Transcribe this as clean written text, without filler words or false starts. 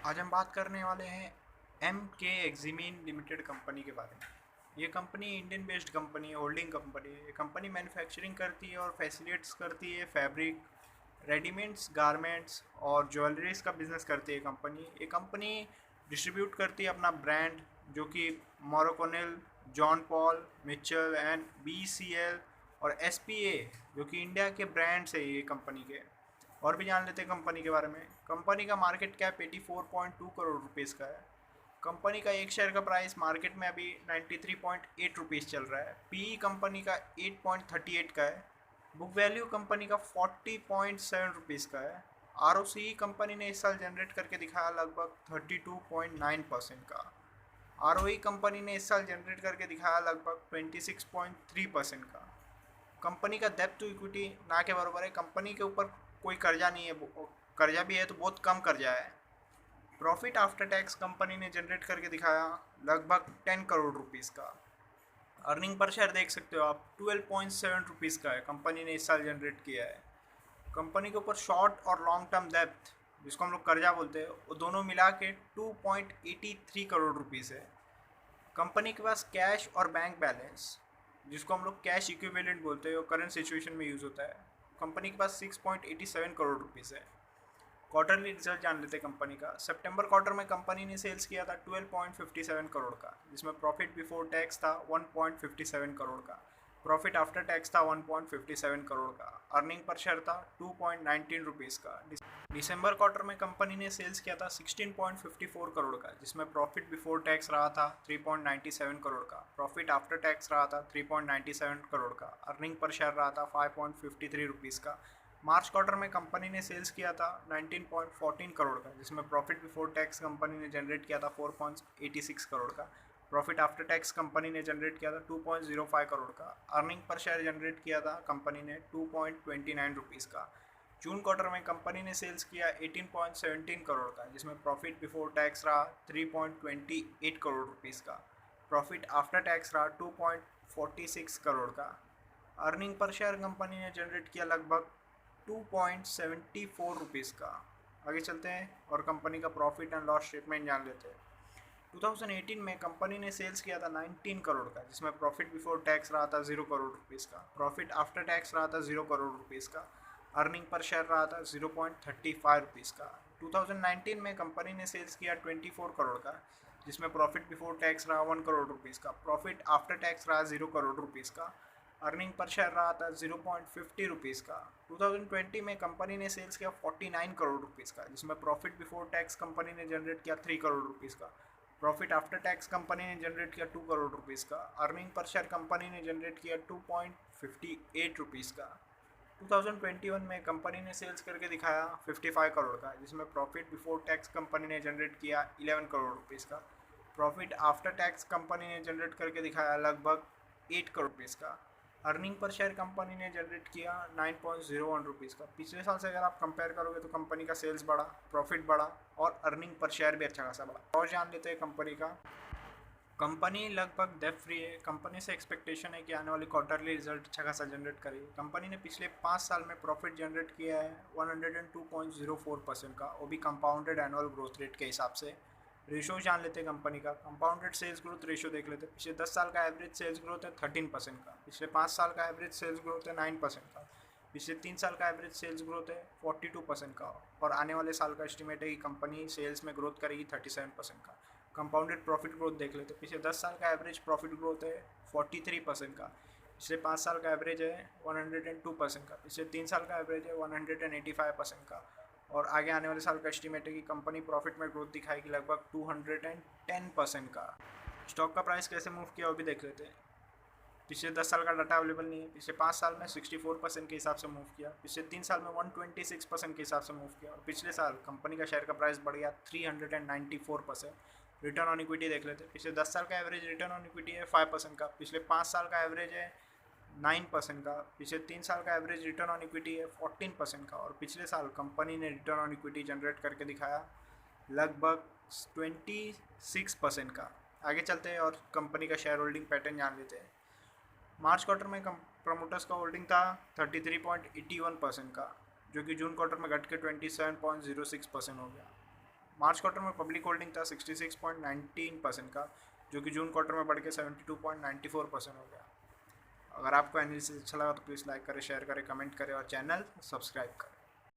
आज हम बात करने वाले हैं एम के एक्जिमीन लिमिटेड कंपनी के बारे में। ये कंपनी इंडियन बेस्ड कंपनी है, होल्डिंग कंपनी है। ये कंपनी मैन्युफैक्चरिंग करती है और फैसिलिटेट्स करती है फैब्रिक, रेडीमेड्स, गारमेंट्स और ज्वेलरीज का बिजनेस करती है कंपनी। ये कंपनी डिस्ट्रीब्यूट करती है अपना ब्रांड, जो कि Moroccanoil, John Paul, Mitchell and BCL और SPA, जो कि इंडिया के ब्रांड्स है ये कंपनी के। और भी जान लेते हैं कंपनी के बारे में। कंपनी का मार्केट कैप 84.2 करोड़ रुपीज़ का है। कंपनी का एक शेयर का प्राइस मार्केट में अभी 93.8 रुपीज़ चल रहा है। PE कंपनी का 8.38 का है। बुक वैल्यू कंपनी का 40.7 रुपीज़ का है। ROCE कंपनी ने इस साल जनरेट करके दिखाया लगभग 32.9% का। ROE कंपनी ने इस साल जनरेट करके दिखाया लगभग 26.3% का। कंपनी का डेब्ट टू इक्विटी ना के बराबर है। कंपनी के ऊपर कोई कर्जा नहीं है, कर्जा भी है तो बहुत कम कर्जा है। प्रॉफिट आफ्टर टैक्स कंपनी ने जनरेट करके दिखाया लगभग 10 करोड़ रुपीज़ का। अर्निंग पर शेयर देख सकते हो आप, 12.7 रुपीज़ का है कंपनी ने इस साल जनरेट किया है। कंपनी के ऊपर शॉर्ट और लॉन्ग टर्म डेब्ट, जिसको हम लोग कर्जा बोलते हैं, वो दोनों मिला के 2.83 करोड़ रुपीज़ है। कंपनी के पास कैश और बैंक बैलेंस, जिसको हम लोग कैश इक्विवेलेंट बोलते हैं, वो करंट सिचुएशन में यूज़ होता है। कंपनी के पास 6.87 करोड़ रुपीज़ है। क्वार्टरली रिजल्ट जान लेते हैं कंपनी का। सितंबर क्वार्टर में कंपनी ने सेल्स किया था 12.57 करोड़ का, जिसमें प्रॉफिट बिफोर टैक्स था 1.57 करोड़ का। प्रॉफिट आफ्टर टैक्स था 1.57 करोड़ का। अर्निंग पर शेयर था 2.19 रुपीज़ का। दिसंबर क्वार्टर में कंपनी ने सेल्स किया था 16.54 करोड़ का, जिसमें प्रॉफिट बिफोर टैक्स रहा था 3.97 करोड़ का। प्रॉफिट आफ्टर टैक्स रहा था 3.97 करोड़ का। अर्निंग पर शेयर रहा था 5.53 रुपीज़ का। मार्च क्वार्टर में कंपनी ने सेल्स किया था 19.14 करोड़ का, जिसमें प्रॉफिट बिफोर टैक्स कंपनी ने जनरेट किया था 4.86 करोड़ का। प्रॉफिट आफ्टर टैक्स कंपनी ने जनरेट किया था 2.05 करोड़ का। अर्निंग पर शेयर जनरेट किया था कंपनी ने 2.29 रुपीज़ का। जून क्वार्टर में कंपनी ने सेल्स किया 18.17 करोड़ का, जिसमें प्रॉफिट बिफोर टैक्स रहा 3.28 करोड़ रुपीज़ का। प्रॉफिट आफ्टर टैक्स रहा 2.46 करोड़ का। अर्निंग पर शेयर कंपनी ने जनरेट किया लगभग 2.74 रुपीज़ का। आगे चलते हैं और कंपनी का प्रॉफिट एंड लॉस स्टेटमेंट जान लेते हैं। 2018 में कंपनी ने सेल्स किया था 19 करोड़ का, जिसमें प्रॉफिट बिफोर टैक्स रहा था 0 करोड़ रुपीज़ का। प्रॉफिट आफ्टर टैक्स रहा था 0 करोड़ रुपीज़ का। अर्निंग पर शेयर रहा था 0.35 रुपीज़ का। 2019 में कंपनी ने सेल्स किया 24 करोड़ का, जिसमें प्रॉफिट बिफोर टैक्स रहा 1 करोड़ रुपीज़ का। प्रॉफिट आफ्टर टैक्स रहा 0 करोड़ रुपीज़ का। अर्निंग पर शेयर रहा था 0.50 रुपीज़ का। 2020 में कंपनी ने सेल्स किया 49 करोड़ रुपीज़ का, जिसमें प्रॉफिट बिफोर टैक्स कंपनी ने जनरेट किया 3 करोड़ रुपीज़ का। प्रॉफिट आफ्टर टैक्स कंपनी ने जनरेट किया 2 करोड़ रुपीज़ का। अर्निंग पर शेयर कंपनी ने जनरेट किया 2.58 रुपीज़ का। 2021 में कंपनी ने सेल्स करके दिखाया 55 करोड़ का, जिसमें प्रॉफिट बिफोर टैक्स कंपनी ने जनरेट किया 11 करोड़ रुपीज़ का। प्रॉफिट आफ्टर टैक्स कंपनी ने जनरेट करके दिखाया लगभग 8 करोड़ रुपीज़ का। अर्निंग पर शेयर कंपनी ने जनरेट किया 9.01 रुपीज़ का। पिछले साल से अगर आप कंपेयर करोगे तो कंपनी का सेल्स बढ़ा, प्रॉफिट बढ़ा और अर्निंग पर शेयर भी अच्छा खासा बढ़ा। और जान लेते हैं कंपनी का। कंपनी लगभग डेट फ्री है। कंपनी से एक्सपेक्टेशन है कि आने वाली क्वार्टरली रिजल्ट अच्छा खासा जनरेट करेगी। कंपनी ने पिछले 5 साल में प्रॉफिट जनरेट किया है 102.04% का, वो भी कंपाउंडेड एनुअल ग्रोथ रेट के हिसाब से। रेशो जान लेते हैं कंपनी का। कंपाउंडेड सेल्स ग्रोथ रेशो देख लेते हैं। पिछले 10 साल का एवरेज सेल्स ग्रोथ है 13% का। पिछले 5 साल का एवरेज सेल्स ग्रोथ है 9% का। पिछले 3 साल का एवरेज सेल्स ग्रोथ है 42% का। और आने वाले साल का एस्टिमेट है कि कंपनी सेल्स में ग्रोथ करेगी 37% का। कंपाउंडेड प्रॉफिट ग्रोथ देख लेते हैं। पिछले 10 साल का एवरेज प्रॉफिट ग्रोथ है 43% का। पिछले 5 साल का एवरेज है 102% का। पिछले 3 साल का एवरेज है 185% का। और आगे आने वाले साल का एस्टिमेट है कि कंपनी प्रॉफिट में ग्रोथ दिखाएगी लगभग 210% का। स्टॉक का प्राइस कैसे मूव किया वो भी देख लेते हैं। पिछले 10 साल का डाटा अवेलेबल नहीं है। पिछले 5 साल में 64% के हिसाब से मूव किया। पिछले 3 साल में 126% के हिसाब से मूव किया। और पिछले साल कंपनी का शेयर का प्राइस बढ़ गया 394%। रिटर्न ऑन इक्विटी देख लेते हैं। पिछले 10 साल का एवरेज रिटर्न ऑन इक्विटी है 5% का। पिछले 5 साल का एवरेज है 9% का। पिछले 3 साल का एवरेज रिटर्न ऑन इक्विटी है 14% का। और पिछले साल कंपनी ने रिटर्न ऑन इक्विटी जनरेट करके दिखाया लगभग 26% का। आगे चलते हैं और कंपनी का शेयर होल्डिंग पैटर्न जान लेते हैं। मार्च क्वार्टर में प्रमोटर्स का होल्डिंग था 33.81% का, जो कि जून क्वार्टर में घट के 27.06% हो गया। मार्च क्वार्टर में पब्लिक होल्डिंग था 66.19% का, जो कि जून क्वार्टर में बढ़ के 72.94% हो गया। अगर आपको एनालिसिस अच्छा लगा तो प्लीज़ लाइक करें, शेयर करें, कमेंट करें और चैनल सब्सक्राइब करें।